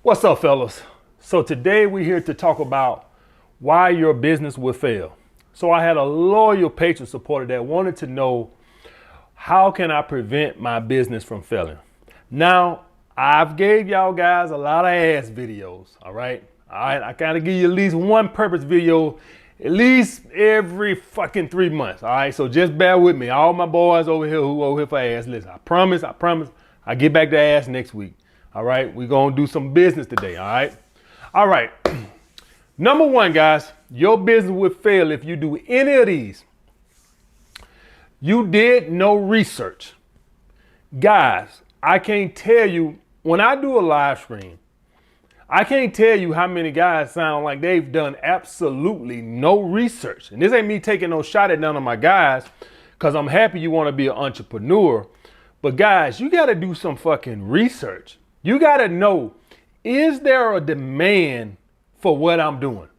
What's up, fellas? So today we're here to talk about why your business will fail. So I had a loyal patron supporter that wanted to know, how can I prevent my business from failing? Now, I've gave y'all guys a lot of ass videos, all right? I gotta give you at least one purpose video at least every fucking 3 months, all right? So just bear with me. All my boys over here who over here for ass, listen, I promise, I get back to ass next week. All right, we're gonna do some business today, all right? All right, number one, guys, your business would fail if you do any of these. You did no research. Guys, I can't tell you, when I do a live stream, I can't tell you how many guys sound like they've done absolutely no research. And this ain't me taking no shot at none of my guys, because I'm happy you wanna be an entrepreneur. But guys, you gotta do some fucking research. You gotta know, is there a demand for what I'm doing?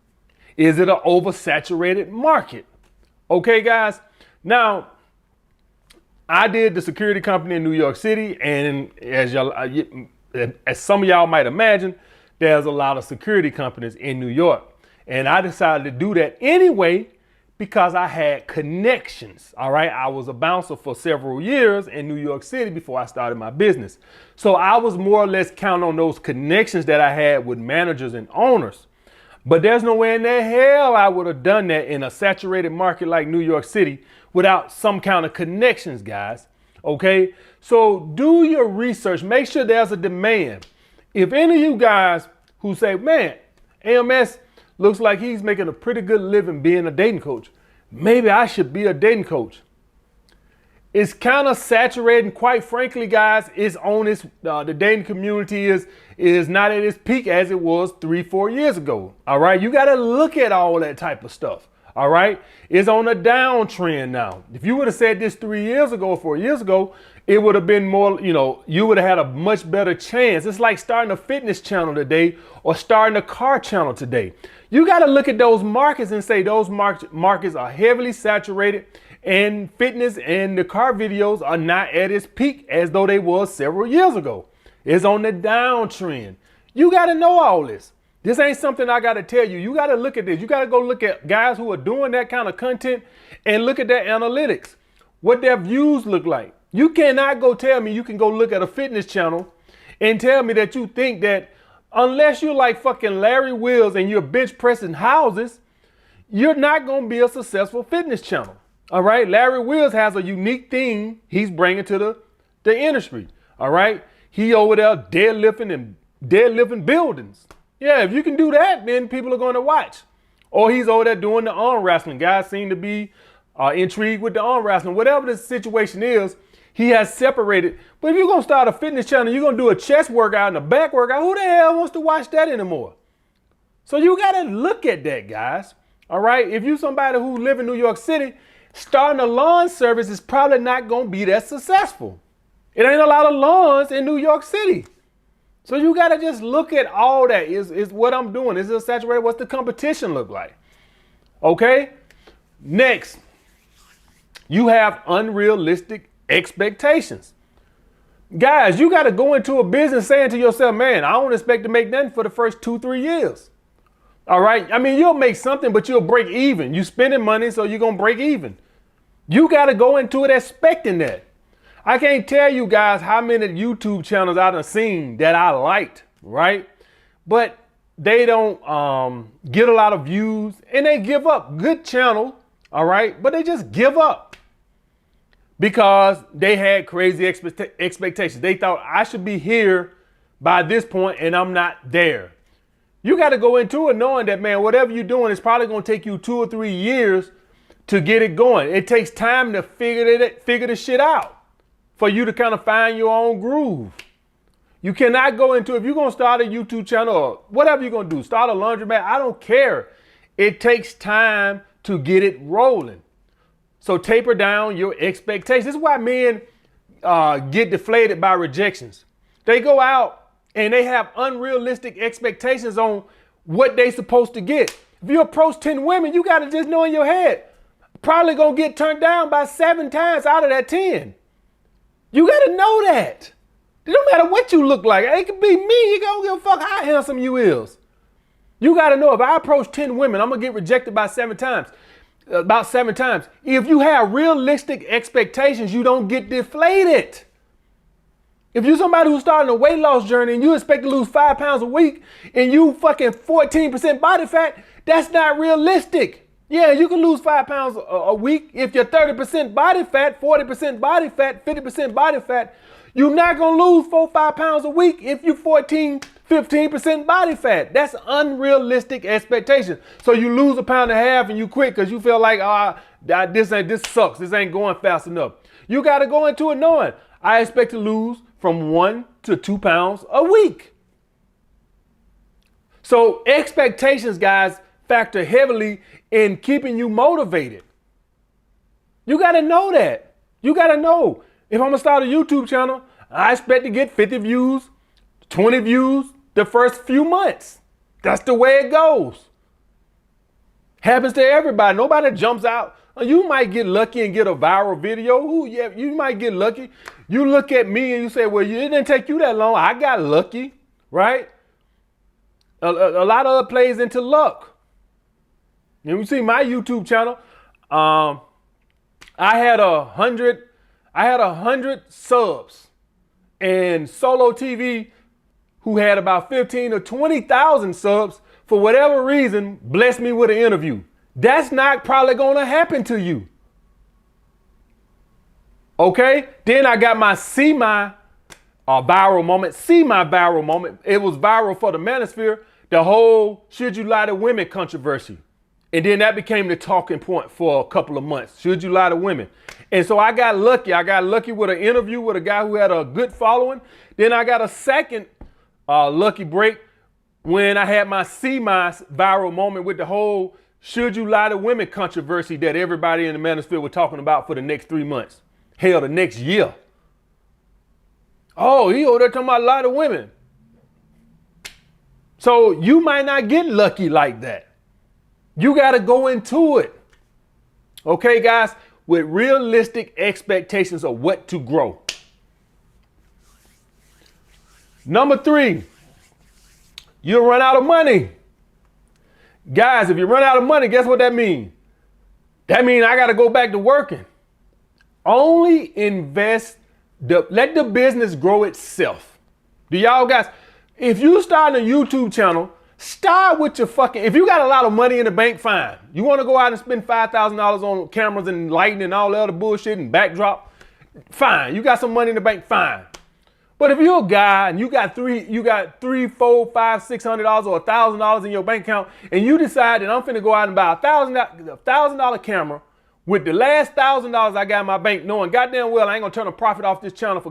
Is it an oversaturated market? Okay, guys. Now, I did the security company in New York City, and as some of y'all might imagine, there's a lot of security companies in New York. And I decided to do that anyway because I had connections, all right? I was a bouncer for several years in New York City before I started my business. So I was more or less counting on those connections that I had with managers and owners. But there's no way in the hell I would have done that in a saturated market like New York City without some kind of connections, guys, okay? So do your research, make sure there's a demand. If any of you guys who say, man, AMS looks like he's making a pretty good living being a dating coach, maybe I should be a dating coach. It's kind of saturating, quite frankly, guys. It's on its, the dating community is not at its peak as it was 3-4 years ago. All right, you got to look at all that type of stuff. All right, it's on a downtrend now. If you would have said this 3 years ago or 4 years ago, it would have been more, you would have had a much better chance. It's like starting a fitness channel today or starting a car channel today. You got to look at those markets and say those markets are heavily saturated, and fitness and the car videos are not at its peak as though they was several years ago. It's on the downtrend. You got to know all this. This ain't something I got to tell you. You got to look at this. You got to go look at guys who are doing that kind of content and look at their analytics, what their views look like. You cannot go tell me you can go look at a fitness channel and tell me that you think that unless you're like fucking Larry Wills and you're bench pressing houses, you're not going to be a successful fitness channel. All right. Larry Wills has a unique thing he's bringing to the industry. All right. He over there deadlifting buildings. Yeah, if you can do that, then people are going to watch. Or he's over there doing the arm wrestling. Guys seem to be intrigued with the arm wrestling. Whatever the situation is, he has separated. But if you're going to start a fitness channel, you're going to do a chest workout and a back workout, who the hell wants to watch that anymore? So you got to look at that, guys. All right? If you're somebody who live in New York City, starting a lawn service is probably not going to be that successful. It ain't a lot of lawns in New York City. So you got to just look at all that. Is what I'm doing. Is it saturated? What's the competition look like? Okay? Next, you have unrealistic expectations. Guys, you got to go into a business saying to yourself, man, I don't expect to make nothing for the first 2-3 years. All right? I mean, you'll make something, but you'll break even. You spending money, so you're going to break even. You got to go into it expecting that. I can't tell you guys how many YouTube channels I done seen that I liked, right? But they don't get a lot of views and they give up. Good channel, all right? But they just give up because they had crazy expectations. They thought I should be here by this point and I'm not there. You got to go into it knowing that, man, whatever you're doing is probably going to take you 2 or 3 years to get it going. It takes time to figure the shit out, for you to kind of find your own groove. You cannot go into, if you're going to start a YouTube channel or whatever you're going to do, start a laundromat, I don't care. It takes time to get it rolling. So taper down your expectations. This is why men get deflated by rejections. They go out and they have unrealistic expectations on what they supposed to get. If you approach 10 women, you got to just know in your head, probably going to get turned down by 7 times out of that 10. You got to know that. It don't matter what you look like. It could be me. You don't give a fuck how handsome you is. You got to know if I approach 10 women, I'm going to get rejected by 7 times. About 7 times. If you have realistic expectations, you don't get deflated. If you're somebody who's starting a weight loss journey and you expect to lose 5 pounds a week and you fucking 14% body fat, that's not realistic. Yeah, you can lose 5 pounds a week if you're 30% body fat, 40% body fat, 50% body fat. You're not going to lose 4-5 pounds a week if you're 15% body fat. That's unrealistic expectation. So you lose 1.5 pounds and you quit because you feel like, this sucks. This ain't going fast enough. You got to go into it knowing I expect to lose from 1 to 2 pounds a week. So expectations, guys, factor heavily in keeping you motivated. You got to know that. You got to know. If I'm going to start a YouTube channel, I expect to get 50 views, 20 views the first few months. That's the way it goes. Happens to everybody. Nobody jumps out. You might get lucky and get a viral video. Yeah, you might get lucky. You look at me and you say, well, it didn't take you that long. I got lucky, right? A lot of it plays into luck. And you see my YouTube channel, I had 100 subs, and Solo TV, who had about 15 or 20,000 subs, for whatever reason, blessed me with an interview. That's not probably going to happen to you. Okay? Then I got my viral moment. It was viral for the manosphere, the whole should you lie to women controversy. And then that became the talking point for a couple of months. Should you lie to women? And so I got lucky. I got lucky with an interview with a guy who had a good following. Then I got a second lucky break when I had my viral moment with the whole should you lie to women controversy that everybody in the manosphere was talking about for the next 3 months. Hell, the next year. Oh, he over there talking about lie to women. So you might not get lucky like that. You got to go into it. Okay, guys, with realistic expectations of what to grow. Number 3, you'll run out of money. Guys, if you run out of money, guess what that means? That means I got to go back to working. Only invest, let the business grow itself. Do y'all guys, if you start a YouTube channel, start with your if you got a lot of money in the bank, fine. You want to go out and spend $5,000 on cameras and lighting and all the other bullshit and backdrop, fine. You got some money in the bank, fine. But if you're a guy and you got $300, $400, $500, $600 or $1,000 in your bank account, and you decide that I'm finna go out and buy a $1,000 camera with the last $1,000 I got in my bank, knowing goddamn well I ain't gonna turn a profit off this channel for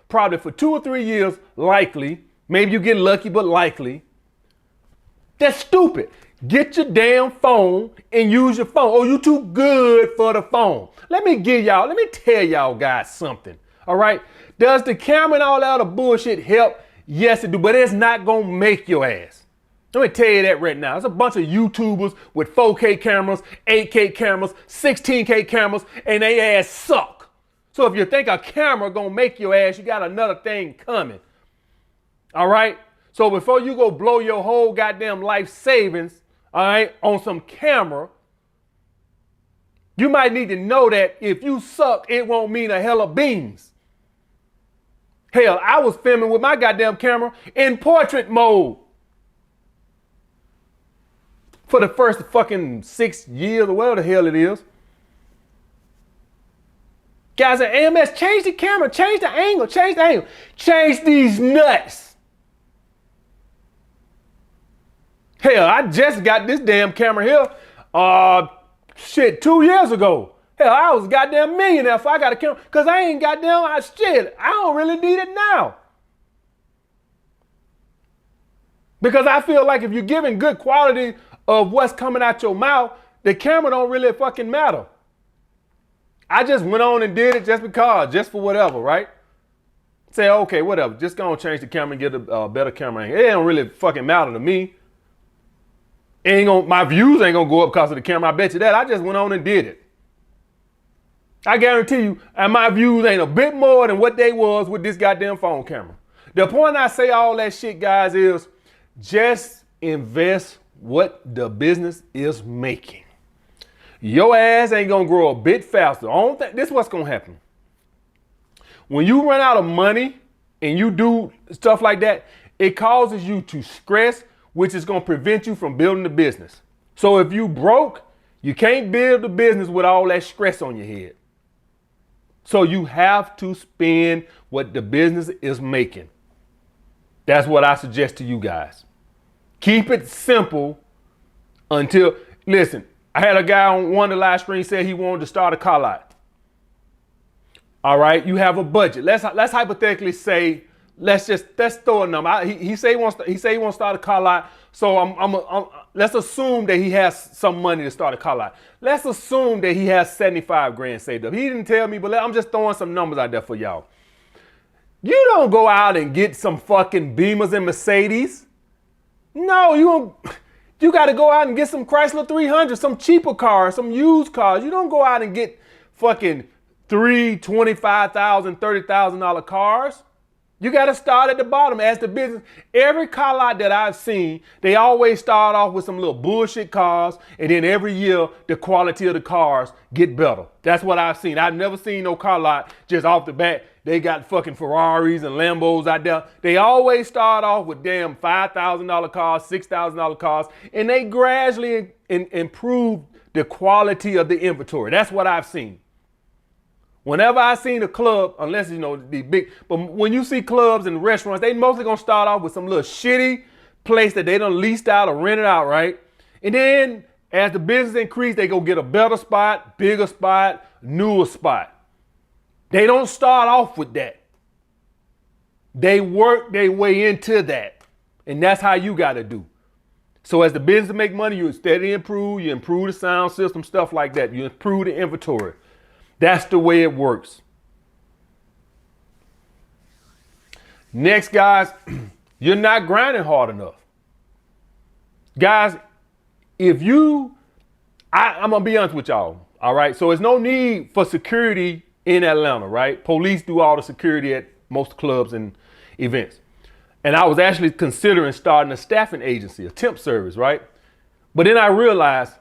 probably for 2 or 3 years, likely. Maybe you get lucky, but likely. That's stupid. Get your damn phone and use your phone. Oh, you too good for the phone. Let me tell y'all guys something. All right. Does the camera and all that other bullshit help? Yes, it do, but it's not gonna make your ass. Let me tell you that right now. There's a bunch of YouTubers with 4K cameras, 8K cameras, 16K cameras, and they ass suck. So if you think a camera gonna make your ass, you got another thing coming. All right. So before you go blow your whole goddamn life savings, all right, on some camera, you might need to know that if you suck, it won't mean a hell of beans. Hell, I was filming with my goddamn camera in portrait mode for the first fucking 6 years or whatever the hell it is. Guys at AMS, change the camera, change the angle, change these nuts. Hell, I just got this damn camera here, 2 years ago. Hell, I was a goddamn millionaire if I got a camera, because I ain't goddamn, I don't really need it now. Because I feel like if you're giving good quality of what's coming out your mouth, the camera don't really fucking matter. I just went on and did it just for whatever, right? Say, okay, whatever, just gonna change the camera and get a better camera angle. It don't really fucking matter to me. My views ain't gonna go up because of the camera, I bet you that. I just went on and did it. I guarantee you, and my views ain't a bit more than what they was with this goddamn phone camera. The point I say all that shit, guys, is just invest what the business is making. Your ass ain't gonna grow a bit faster. This is what's gonna happen. When you run out of money and you do stuff like that, it causes you to stress, which is gonna prevent you from building the business. So if you broke, you can't build the business with all that stress on your head. So you have to spend what the business is making. That's what I suggest to you guys. Keep it simple until, listen, I had a guy on one of the live streams said he wanted to start a car lot. All right, you have a budget. Let's hypothetically say, let's throw a number. He say he wants to start a car lot. So let's assume that he has some money to start a car lot. Let's assume that he has 75 grand saved up. He didn't tell me, but I'm just throwing some numbers out there for y'all. You don't go out and get some fucking Beamers and Mercedes. No, you got to go out and get some Chrysler 300, some cheaper cars, some used cars. You don't go out and get fucking $25,000, $30,000 cars. You got to start at the bottom as the business. Every car lot that I've seen, they always start off with some little bullshit cars, and then every year the quality of the cars get better. That's what I've seen. I've never seen no car lot just off the bat. They got fucking Ferraris and Lambos out there. They always start off with damn $5,000 cars, $6,000 cars, and they gradually improve the quality of the inventory. That's what I've seen. Whenever I seen a club, unless the big, but when you see clubs and restaurants, they mostly gonna start off with some little shitty place that they done leased out or rented out, right? And then as the business increase, they go get a better spot, bigger spot, newer spot. They don't start off with that. They work their way into that. And that's how you gotta do. So as the business make money, you steadily improve, you improve the sound system, stuff like that. You improve the inventory. That's the way it works. Next, guys, you're not grinding hard enough. Guys, I'm gonna be honest with y'all, all right? So there's no need for security in Atlanta, right? Police do all the security at most clubs and events. And I was actually considering starting a staffing agency, a temp service, right? But then I realized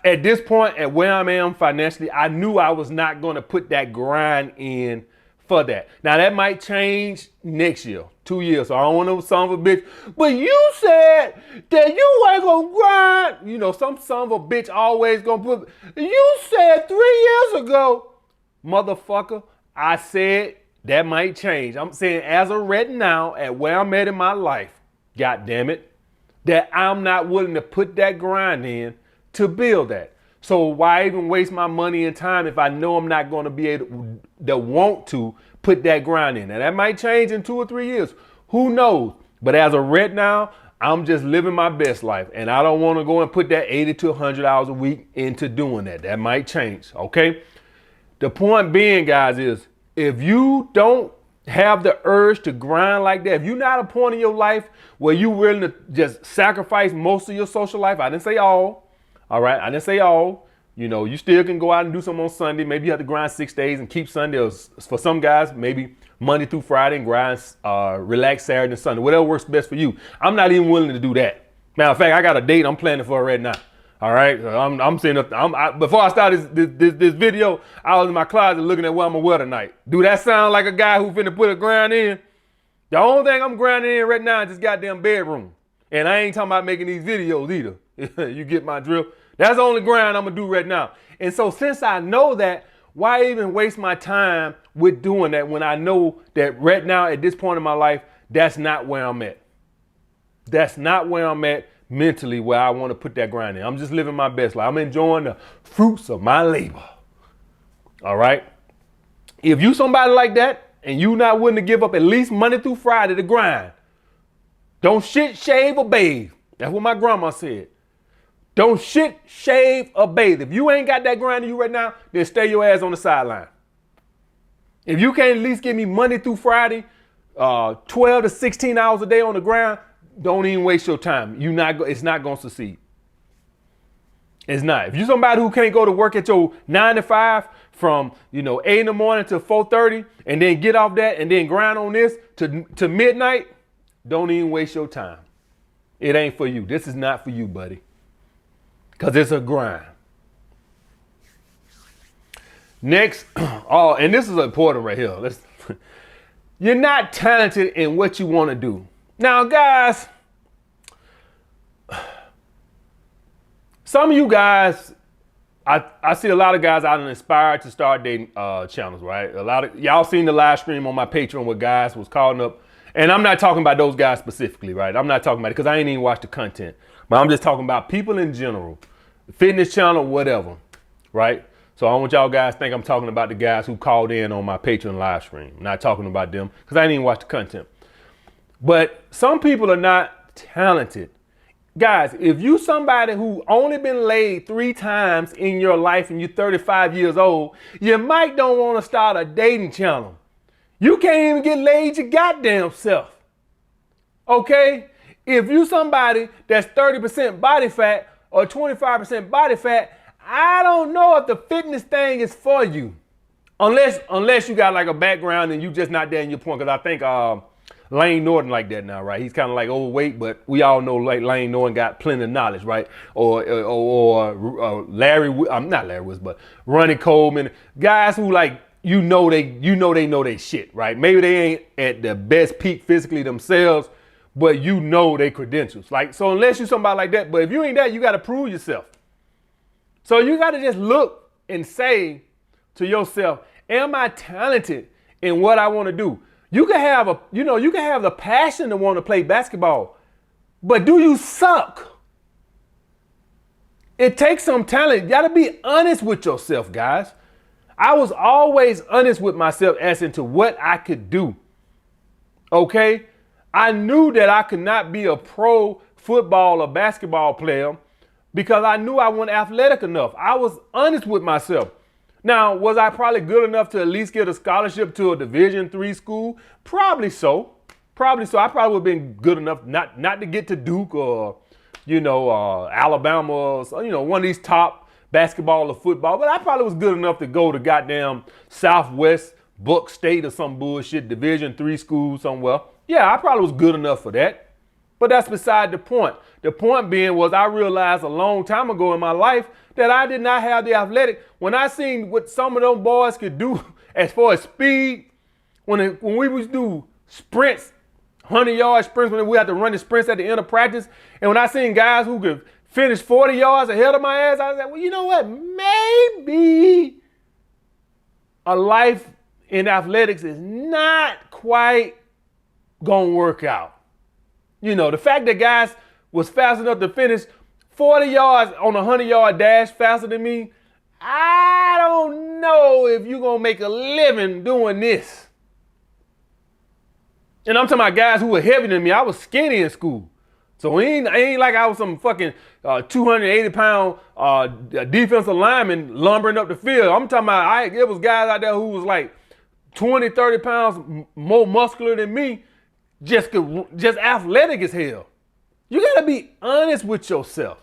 at this point, at where I am financially, I knew I was not going to put that grind in for that. Now, that might change next year, 2 years. So I don't want no son of a bitch. But you said that you ain't going to grind. Some son of a bitch always going to put. You said 3 years ago, motherfucker, I said that might change. I'm saying as of right now, at where I'm at in my life, God damn it, that I'm not willing to put that grind in to build that. So why even waste my money and time if I know I'm not going to be able to want to put that grind in? And that might change in 2 or 3 years. Who knows? But as of right now, I'm just living my best life. And I don't want to go and put that 80 to 100 hours a week into doing that. That might change. Okay. The point being, guys, is if you don't have the urge to grind like that, if you're not a point in your life where you're willing to just sacrifice most of your social life, I didn't say all. All right, I didn't say all. You still can go out and do something on Sunday. Maybe you have to grind 6 days and keep Sunday. Or for some guys, maybe Monday through Friday and grind, relax Saturday and Sunday. Whatever works best for you. I'm not even willing to do that. Matter of fact, I got a date I'm planning for right now. All right, so I'm saying before I started this video, I was in my closet looking at what I'm gonna wear tonight. Do that sound like a guy who finna put a grind in? The only thing I'm grinding in right now is this goddamn bedroom. And I ain't talking about making these videos either. You get my drill? That's the only grind I'm gonna do right now. And so since I know that, why even waste my time with doing that when I know that right now at this point in my life, that's not where I'm at. That's not where I'm at mentally where I want to put that grind in. I'm just living my best life. I'm enjoying the fruits of my labor. All right. If you somebody like that and you not willing to give up at least Monday through Friday to grind, don't shit, shave, or bathe. That's what my grandma said. Don't shit, shave, or bathe. If you ain't got that grind in you right now, then stay your ass on the sideline. If you can't at least give me Monday through Friday, 12 to 16 hours a day on the ground, don't even waste your time. It's not going to succeed. It's not. If you're somebody who can't go to work at your 9 to 5 from 8 in the morning to 4:30 and then get off that and then grind on this to midnight, don't even waste your time. It ain't for you. This is not for you, buddy. Because it's a grind. Next, and this is important right here. You're not talented in what you want to do. Now, guys, some of you guys, I see a lot of guys out and inspired to start dating channels, right? A lot of y'all seen the live stream on my Patreon where guys was calling up, and I'm not talking about those guys specifically, right? I'm not talking about it because I ain't even watched the content, but I'm just talking about people in general, fitness channel, whatever, right? So I don't want y'all guys to think I'm talking about the guys who called in on my Patreon live stream. I'm not talking about them because I didn't even watch the content. But some people are not talented. Guys, if you somebody who only been laid 3 times in your life and you're 35 years old, you might don't want to start a dating channel. You can't even get laid your goddamn self. Okay? If you somebody that's 30% body fat or 25% body fat, I don't know if the fitness thing is for you. Unless you got like a background and you just not there in your point. Because I think Lane Norton like that now, right? He's kind of like overweight, but we all know like Lane Norton got plenty of knowledge, right? Or not Larry Woods, but Ronnie Coleman, guys who like they know they shit, right? Maybe they ain't at the best peak physically themselves, but you know they credentials. Like, so unless you somebody like that, but if you ain't that, you got to prove yourself. So you got to just look and say to yourself, am I talented in what I want to do? You can have the passion to want to play basketball, but do you suck? It takes some talent. You got to be honest with yourself, guys. I was always honest with myself as into what I could do. Okay? I knew that I could not be a pro football or basketball player because I knew I wasn't athletic enough. I was honest with myself. Now, was I probably good enough to at least get a scholarship to a Division III school? Probably so. I probably would have been good enough not to get to Duke or, Alabama or, one of these top basketball or football, but I probably was good enough to go to goddamn Southwest Buck State or some bullshit Division III school somewhere. Yeah, I probably was good enough for that. But that's beside the point. The point being was I realized a long time ago in my life that I did not have the athletic. When I seen what some of those boys could do as far as speed, when we would do sprints, 100-yard sprints, when we had to run the sprints at the end of practice, and when I seen guys who could finish 40 yards ahead of my ass, I was like, well, you know what? Maybe a life in athletics is not quite gonna work out. The fact that guys was fast enough to finish 40 yards on a 100-yard dash faster than me, I don't know if you're going to make a living doing this. And I'm talking about guys who were heavier than me. I was skinny in school. So it ain't like I was some fucking 280-pound defensive lineman lumbering up the field. I'm talking about, it was guys out there who was like 20, 30 pounds more muscular than me, just athletic as hell. You gotta be honest with yourself.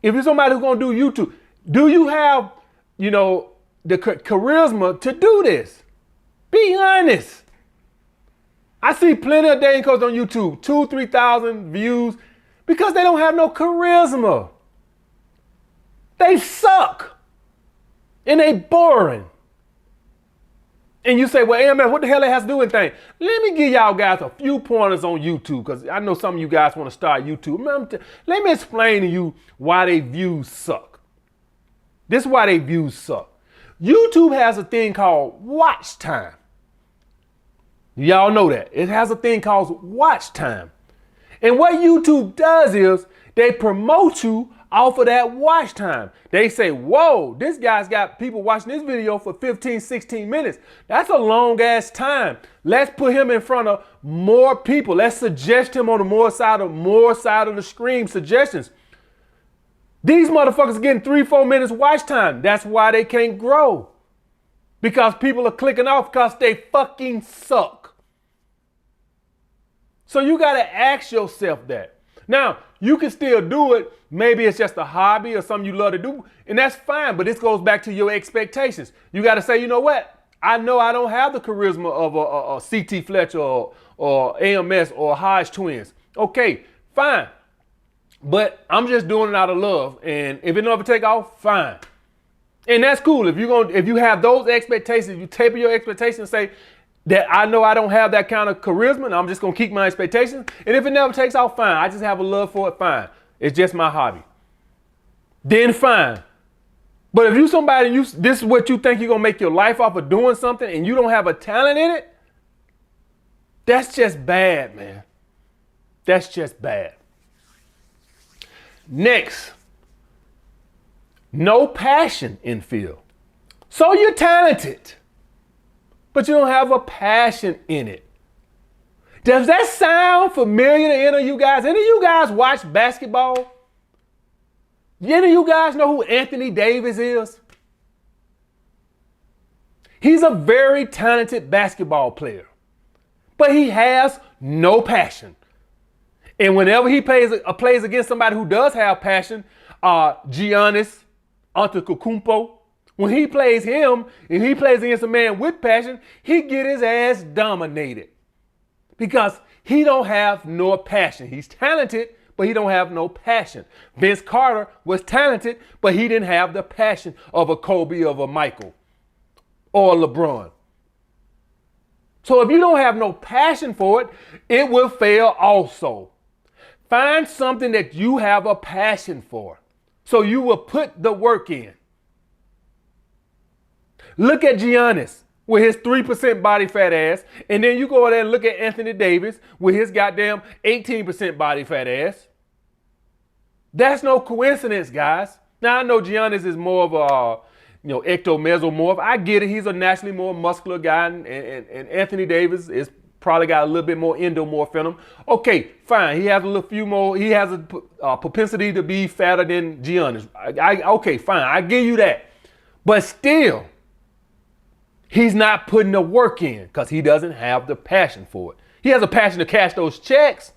If you're somebody who's gonna do YouTube, do you have, the charisma to do this? Be honest. I see plenty of dating coaches on YouTube, 2,000, 3,000 views, because they don't have no charisma. They suck. And they boring. And you say, well, AMS, what the hell it has to do with anything? Let me give y'all guys a few pointers on YouTube, because I know some of you guys want to start YouTube. Let me explain to you why they views suck. This is why they views suck. YouTube has a thing called watch time. Y'all know that. It has a thing called watch time. And what YouTube does is they promote you off of that watch time. They say, whoa, this guy's got people watching this video for 15, 16 minutes. That's a long ass time. Let's put him in front of more people. Let's suggest him on the more side of the screen suggestions. These motherfuckers are getting 3-4 minutes watch time. That's why they can't grow. Because people are clicking off because they fucking suck. So you got to ask yourself that. Now, You can still do it. Maybe it's just a hobby or something you love to do, and that's fine. But this goes back to your expectations. You got to say, you know what? I know I don't have the charisma of a C.T. Fletcher or AMS or Hodge twins. Okay, fine. But I'm just doing it out of love. And if it never take off, fine. And that's cool. If you have those expectations, you taper your expectations and say that I know I don't have that kind of charisma and I'm just gonna keep my expectations. And if it never takes off, fine. I just have a love for it, fine. It's just my hobby. Then fine. But if you somebody, this is what you think you're gonna make your life off of doing something and you don't have a talent in it, that's just bad, man. That's just bad. Next, no passion in field. So you're talented, but you don't have a passion in it. Does that sound familiar to any of you guys? Any of you guys watch basketball? Any of you guys know who Anthony Davis is? He's a very talented basketball player, but he has no passion. And whenever he plays against somebody who does have passion, Giannis Antetokounmpo, when he plays him and he plays against a man with passion, he get his ass dominated because he don't have no passion. He's talented, but he don't have no passion. Vince Carter was talented, but he didn't have the passion of a Kobe, of a Michael, or LeBron. So if you don't have no passion for it, it will fail also. Find something that you have a passion for, so you will put the work in. Look at Giannis with his 3% body fat ass, and then you go over there and look at Anthony Davis with his goddamn 18% body fat ass. That's no coincidence, guys. Now I know Giannis is more of a ectomesomorph. I get it. He's a naturally more muscular guy, and Anthony Davis is probably got a little bit more endomorph in him. Okay, fine. He has a little few more. He has a propensity to be fatter than Giannis. Okay, fine. I give you that. But still, he's not putting the work in because he doesn't have the passion for it. He has a passion to cash those checks.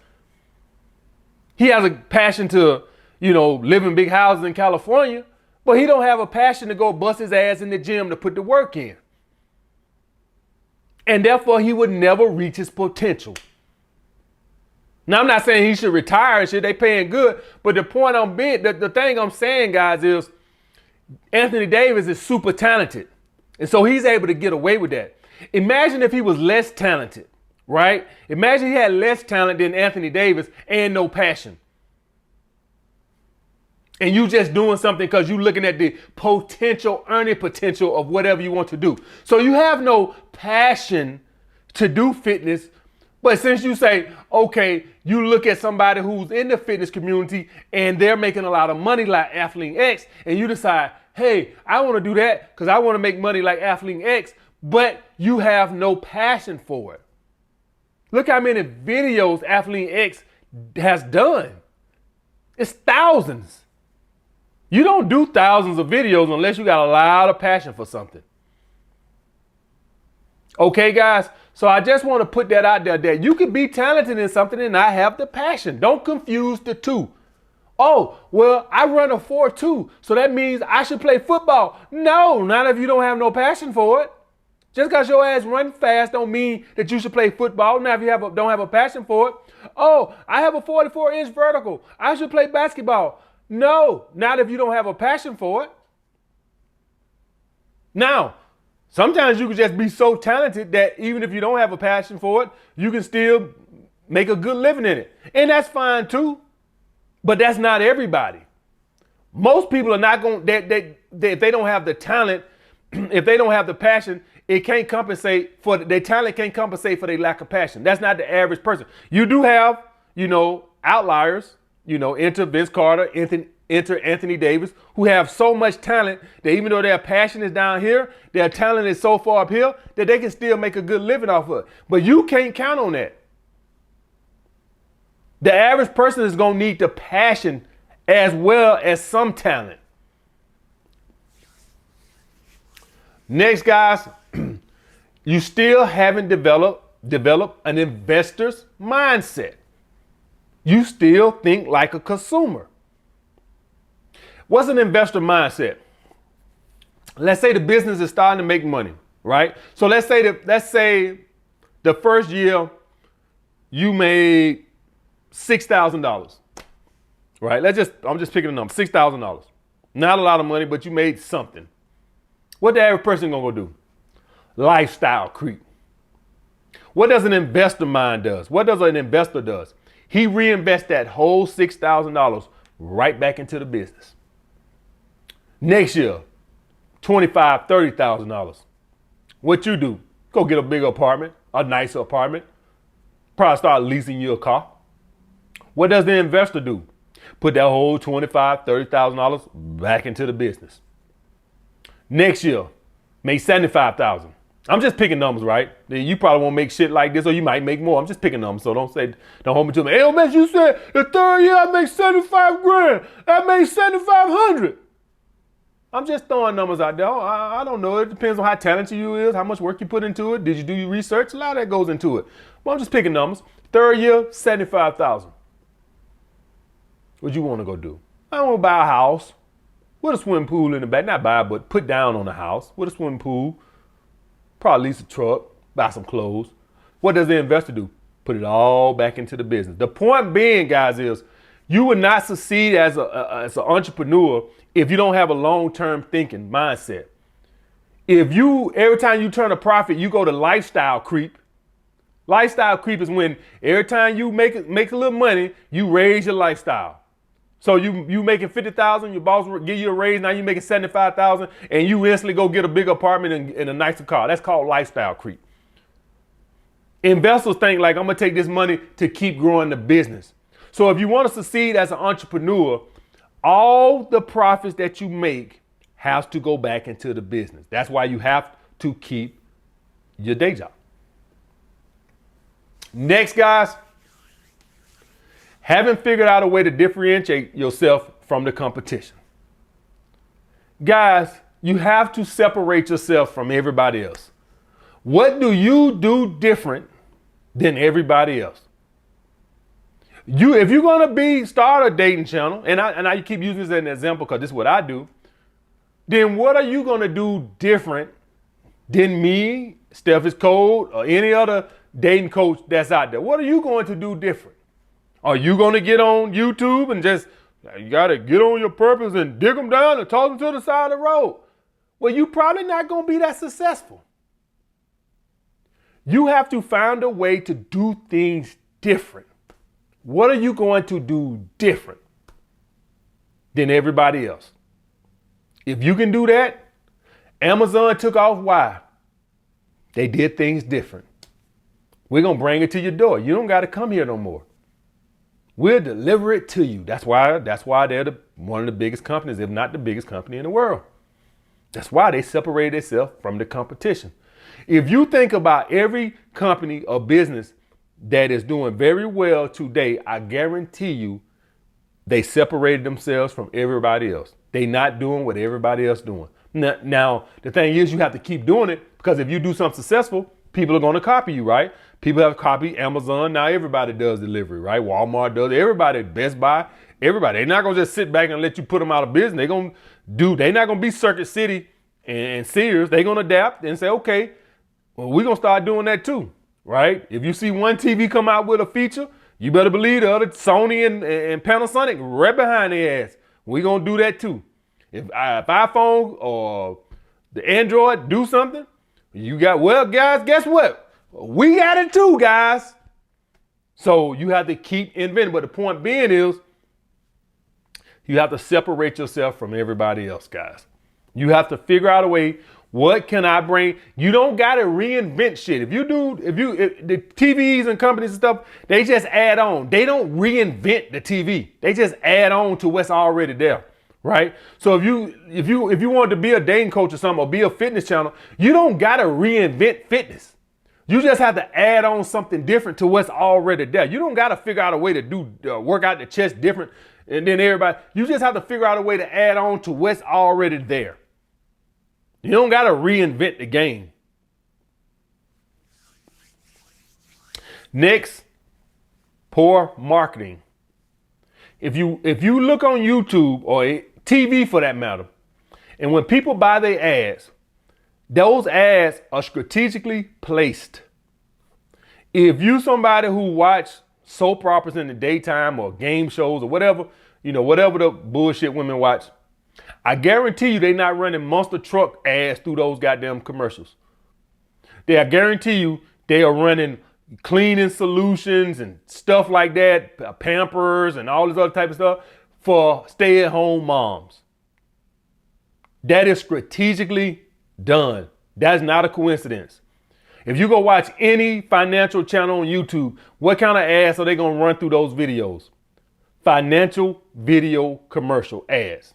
He has a passion to, live in big houses in California, but he don't have a passion to go bust his ass in the gym to put the work in. And therefore, he would never reach his potential. Now, I'm not saying he should retire and shit. They paying good. But the point the thing I'm saying, guys, is Anthony Davis is super talented. And so he's able to get away with that. Imagine if he was less talented, right? Imagine he had less talent than Anthony Davis and no passion. And you just doing something because you looking at the earning potential of whatever you want to do. So you have no passion to do fitness. But since you say, okay, you look at somebody who's in the fitness community and they're making a lot of money like Athlete X, and you decide, hey, I want to do that because I want to make money like Athlete X, but you have no passion for it. Look how many videos Athlete X has done. It's thousands. You don't do thousands of videos unless you got a lot of passion for something. Okay, guys? So I just want to put that out there that you can be talented in something and not have the passion. Don't confuse the two. Oh, well, I run a 4.2, so that means I should play football. No, not if you don't have no passion for it. Just because your ass run fast don't mean that you should play football. Now, if you don't have a passion for it. Oh, I have a 44-inch vertical. I should play basketball. No, not if you don't have a passion for it. Now, sometimes you can just be so talented that even if you don't have a passion for it, you can still make a good living in it. And that's fine too. But that's not everybody. Most people are not going, if they don't have the talent, if they don't have the passion, it can't compensate for their talent, can't compensate for their lack of passion. That's not the average person. You do have, outliers. Enter Vince Carter, enter Anthony Davis, who have so much talent that even though their passion is down here, their talent is so far up here that they can still make a good living off of it. But you can't count on that. The average person is going to need the passion as well as some talent. Next, guys, you still haven't developed an investor's mindset. You still think like a consumer. What's an investor mindset? Let's say the business is starting to make money, right? So let's say the first year you made $6,000, right? I'm just picking a number, $6,000. Not a lot of money, but you made something. What the average person gonna go do? Lifestyle creep. What does an investor mind does? What does an investor does? He reinvests that whole $6,000 right back into the business. Next year, $25,000, $30,000. What you do? Go get a bigger apartment, a nicer apartment. Probably start leasing you a car. What does the investor do? Put that whole $25,000, $30,000 back into the business. Next year, make $75,000. I'm just picking numbers, right? You probably won't make shit like this, or you might make more. I'm just picking numbers, so don't hold me to me. Hey, man, you said the third year I make 75 grand. I made 7,500. I'm just throwing numbers out there. I don't know. It depends on how talented you is, how much work you put into it. Did you do your research? A lot of that goes into it. But I'm just picking numbers. Third year, 75,000. What you want to go do? I want to buy a house with a swimming pool in the back. Not buy, but put down on a house with a swimming pool. Probably lease a truck, buy some clothes. What does the investor do? Put it all back into the business. The point being, guys, is you would not succeed as an entrepreneur if you don't have a long-term thinking mindset. Every time you turn a profit, you go to lifestyle creep. Lifestyle creep is when every time you make a little money, you raise your lifestyle. So you making 50,000, your boss will give you a raise, now you making 75,000, and you instantly go get a bigger apartment and a nicer car. That's called lifestyle creep. Investors think like, I'm gonna take this money to keep growing the business. So if you want to succeed as an entrepreneur, all the profits that you make has to go back into the business. That's why you have to keep your day job. Next, guys, haven't figured out a way to differentiate yourself from the competition. Guys, you have to separate yourself from everybody else. What do you do different than everybody else? If you're gonna start a dating channel, and I keep using this as an example because this is what I do, then what are you gonna do different than me, Steph is Cold, or any other dating coach that's out there? What are you going to do different? Are you going to get on YouTube and you got to get on your purpose and dig them down and toss them to the side of the road? Well, you're probably not going to be that successful. You have to find a way to do things different. What are you going to do different than everybody else? If you can do that, Amazon took off. Why? They did things different. We're going to bring it to your door. You don't got to come here no more. We'll deliver it to you. That's why they're one of the biggest companies, if not the biggest company in the world. That's why they separate themselves from the competition. If you think about every company or business that is doing very well today, I guarantee you they separated themselves from everybody else. They not doing what everybody else doing. Now, the thing is, you have to keep doing it, because if you do something successful, people are going to copy you, right? People have copied Amazon. Now everybody does delivery, right? Walmart does. Everybody, Best Buy, everybody. They're not going to just sit back and let you put them out of business. They're not going to be Circuit City and Sears. They're going to adapt and say, okay, well, we're going to start doing that too, right? If you see one TV come out with a feature, you better believe the other, Sony and Panasonic, right behind their ass. We're going to do that too. If iPhone or the Android do something, guys, guess what? We got it too, guys. So you have to keep inventing. But the point being is, you have to separate yourself from everybody else, guys. You have to figure out a way. What can I bring? You don't got to reinvent shit. If the TVs and companies and stuff, they just add on. They don't reinvent the TV. They just add on to what's already there. Right? So if you want to be a dating coach or something, or be a fitness channel, you don't got to reinvent fitness. You just have to add on something different to what's already there. You don't got to figure out a way to do work out the chest different and then everybody. You just have to figure out a way to add on to what's already there. You don't got to reinvent the game. Next, poor marketing. If you look on YouTube or TV for that matter, and when people buy their ads, those ads are strategically placed. If you somebody who watch soap operas in the daytime or game shows or whatever, whatever the bullshit women watch, I guarantee you they're not running monster truck ads through those goddamn commercials. I guarantee you they are running cleaning solutions and stuff like that, Pampers and all this other type of stuff for stay-at-home moms. That is strategically done. That's not a coincidence. If you go watch any financial channel on YouTube, what kind of ads are they going to run through those videos? Financial video commercial ads.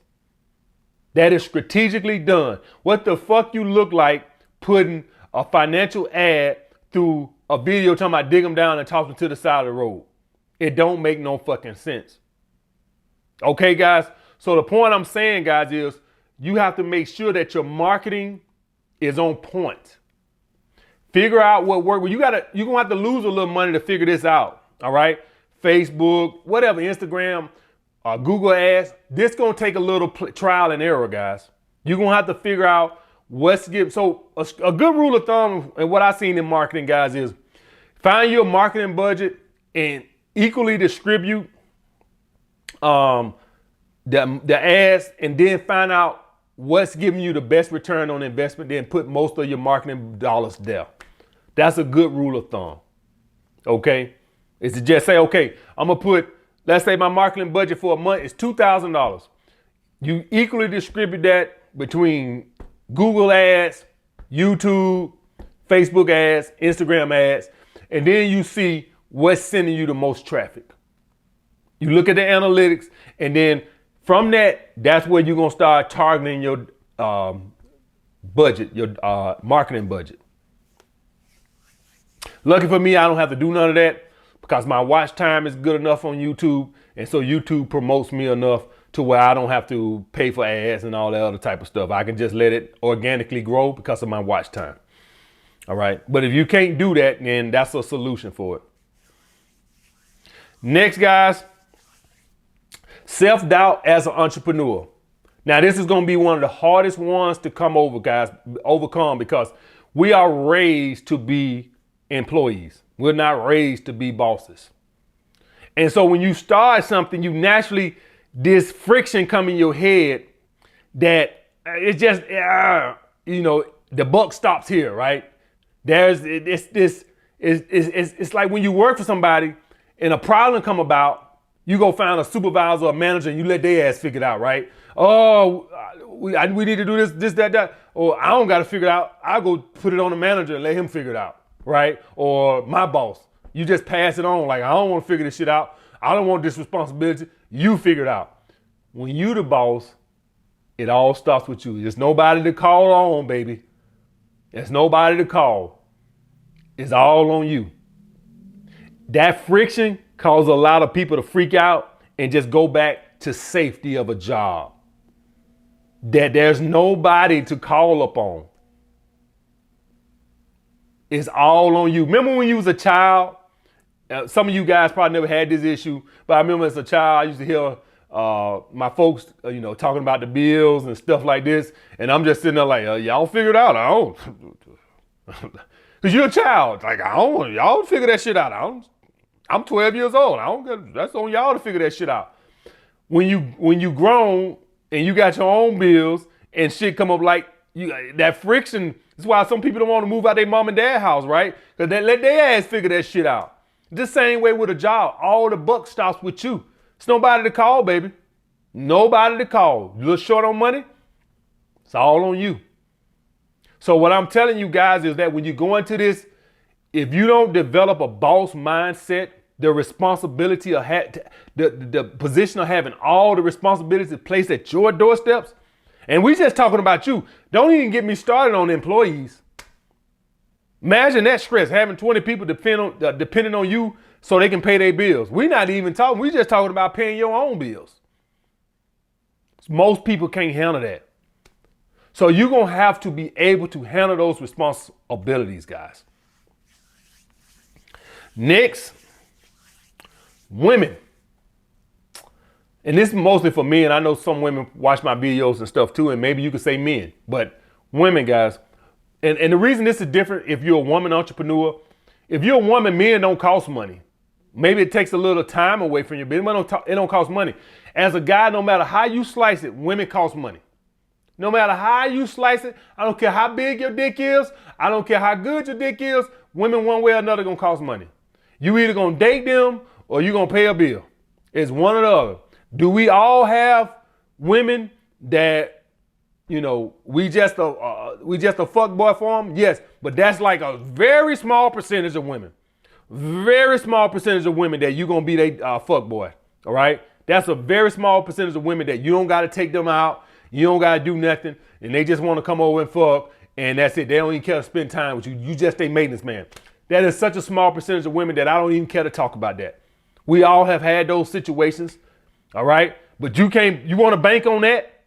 That is strategically done. What the fuck you look like putting a financial ad through a video talking about dig them down and toss them to the side of the road? It don't make no fucking sense. Okay, guys? So the point I'm saying, guys, is you have to make sure that your marketing is on point. Figure out what works. You're going to have to lose a little money to figure this out. All right? Facebook, whatever, Instagram, Google ads. This going to take a little trial and error, guys. You're going to have to figure out what's good. So a good rule of thumb and what I've seen in marketing, guys, is find your marketing budget and equally distribute the ads, and then find out what's giving you the best return on investment, then put most of your marketing dollars there. That's a good rule of thumb. Okay? Is to just say, okay, I'm going to put, let's say my marketing budget for a month is $2,000. You equally distribute that between Google ads, YouTube, Facebook ads, Instagram ads, and then you see what's sending you the most traffic. You look at the analytics, and then from that, that's where you're going to start targeting your budget, your marketing budget. Lucky for me, I don't have to do none of that because my watch time is good enough on YouTube. And so YouTube promotes me enough to where I don't have to pay for ads and all that other type of stuff. I can just let it organically grow because of my watch time. All right. But if you can't do that, then that's a solution for it. Next, guys, self-doubt as an entrepreneur. Now, this is going to be one of the hardest ones to overcome because we are raised to be employees. We're not raised to be bosses. And so when you start something, you naturally, this friction come in your head that it's just, the buck stops here, right? It's like when you work for somebody and a problem come about, you go find a supervisor or manager and you let their ass figure it out, right? Oh, we need to do this, that. Or I don't got to figure it out. I'll go put it on the manager and let him figure it out, right? Or my boss. You just pass it on. Like, I don't want to figure this shit out. I don't want this responsibility. You figure it out. When you the boss, it all starts with you. There's nobody to call on, baby. There's nobody to call. It's all on you. That friction causes a lot of people to freak out and just go back to safety of a job. That there's nobody to call upon. It's all on you. Remember when you was a child? Some of you guys probably never had this issue, but I remember as a child, I used to hear my folks, talking about the bills and stuff like this. And I'm just sitting there like, y'all figure it out. I don't. Because you're a child. Like, I don't want y'all to figure that shit out. I'm 12 years old. That's on y'all to figure that shit out. When you grown and you got your own bills and shit come up like that friction. That's why some people don't want to move out their mom and dad house, right? Because they let their ass figure that shit out. The same way with a job. All the buck stops with you. It's nobody to call, baby. Nobody to call. You look short on money, it's all on you. So what I'm telling you guys is that when you go into this, if you don't develop a boss mindset, the responsibility of the position of having all the responsibilities placed at your doorsteps, and we just talking about you. Don't even get me started on employees. Imagine that stress, having 20 people depending on you so they can pay their bills. We're not even talking. We're just talking about paying your own bills. Most people can't handle that. So you're going to have to be able to handle those responsibilities, guys. Next, women. and this is mostly for men. I know some women watch my videos and stuff too, and maybe you could say men, but women, guys. And the reason this is different, if you're a woman entrepreneur, if you're a woman, men don't cost money. Maybe it takes a little time away from your business, but it don't cost money. As a guy, no matter how you slice it, women cost money. No matter how you slice it, I don't care how big your dick is, I don't care how good your dick is, women one way or another gonna cost money. You either gonna date them or you gonna pay a bill. It's one or the other. Do we all have women that, you know, we just a fuck boy for them? Yes, but that's like a very small percentage of women. Very small percentage of women that you gonna be they fuck boy. All right, that's a very small percentage of women that you don't gotta take them out. You don't gotta do nothing, and they just want to come over and fuck, and that's it. They don't even care to spend time with you. You just a maintenance man. That is such a small percentage of women that I don't even care to talk about that. We all have had those situations, all right? But you want to bank on that?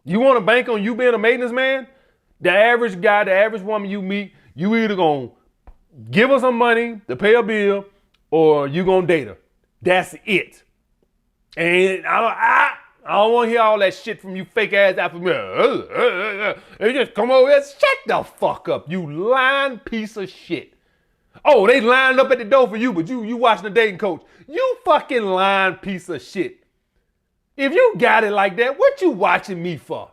You want to bank on you being a maintenance man? The average guy, the average woman you meet, you either gonna give her some money to pay a bill, or you gonna date her. That's it. And I don't want to hear all that shit from you fake ass after me. They just come over here. Shut the fuck up, you lying piece of shit. Oh, they lined up at the door for you, but you watching the dating coach. You fucking lying piece of shit. If you got it like that, what you watching me for?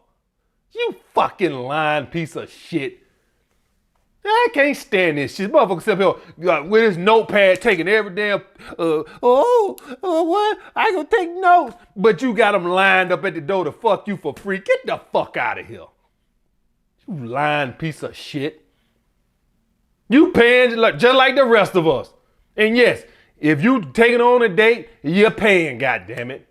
You fucking lying piece of shit. I can't stand this shit. Motherfucker sit up here with his notepad taking every damn, what? I gonna take notes. But you got them lined up at the door to fuck you for free. Get the fuck out of here. You lying piece of shit. You paying just like the rest of us. And yes, if you taking on a date, you're paying, goddammit.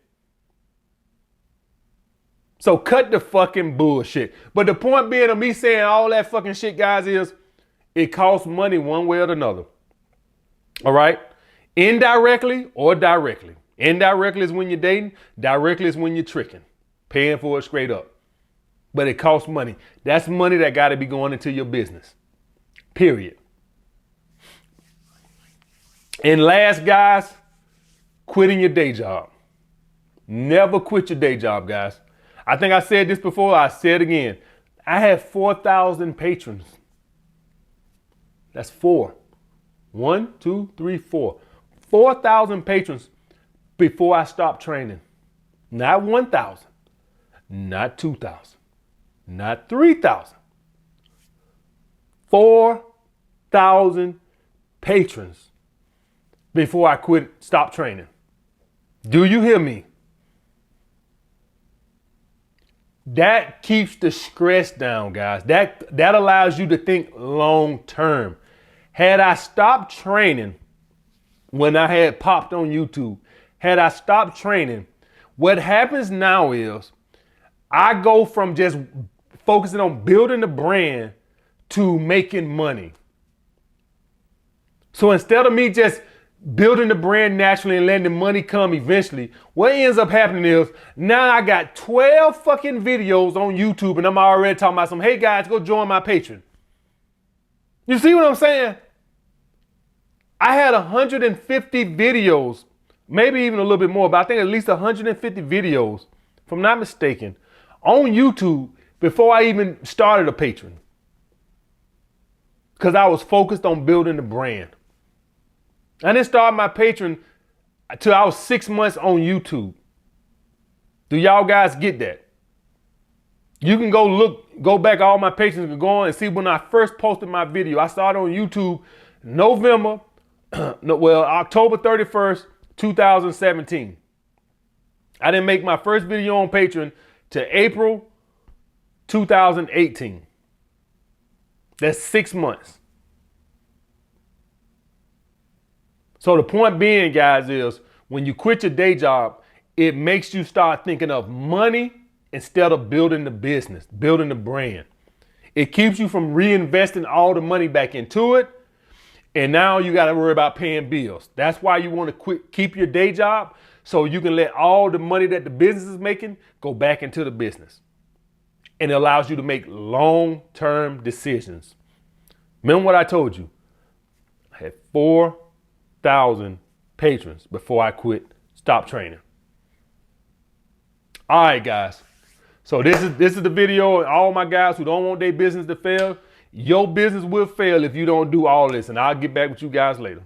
So cut the fucking bullshit. But the point being of me saying all that fucking shit, guys, is it costs money one way or another. All right? Indirectly or directly. Indirectly is when you're dating. Directly is when you're tricking. Paying for it straight up. But it costs money. That's money that got to be going into your business. Period. And last, guys, quitting your day job. Never quit your day job, guys. I think I said this before. I said it again. I had 4,000 patrons. That's 4. 1, 2, 3, 4. 4,000 patrons before I stopped training. Not 1,000. Not 2,000. Not 3,000. 4,000 patrons before I stopped training. Do you hear me? That keeps the stress down, guys. That allows you to think long term. Had I stopped training when I had popped on YouTube, had I stopped training, what happens now is I go from just focusing on building the brand to making money. So instead of me just building the brand naturally and letting the money come eventually, what ends up happening is now I got 12 fucking videos on YouTube and I'm already talking about some, hey guys, go join my Patreon. You see what I'm saying? I had 150 videos, maybe even a little bit more, but I think at least 150 videos, if I'm not mistaken, on YouTube before I even started a Patreon. Because I was focused on building the brand. I didn't start my Patreon until I was 6 months on YouTube. Do y'all guys get that? You can go back, all my patrons can go on and see when I first posted my video. I started on YouTube October 31st, 2017. I didn't make my first video on Patreon till April 2018. That's 6 months. So the point being, guys, is when you quit your day job, it makes you start thinking of money instead of building the business, building the brand. It keeps you from reinvesting all the money back into it. And now you got to worry about paying bills. That's why you want to keep your day job so you can let all the money that the business is making go back into the business. And it allows you to make long-term decisions. Remember what I told you? I had 4,000 patrons before I stopped training. All right, guys. So this is the video. All my guys who don't want their business to fail, your business will fail if you don't do all this. And I'll get back with you guys later.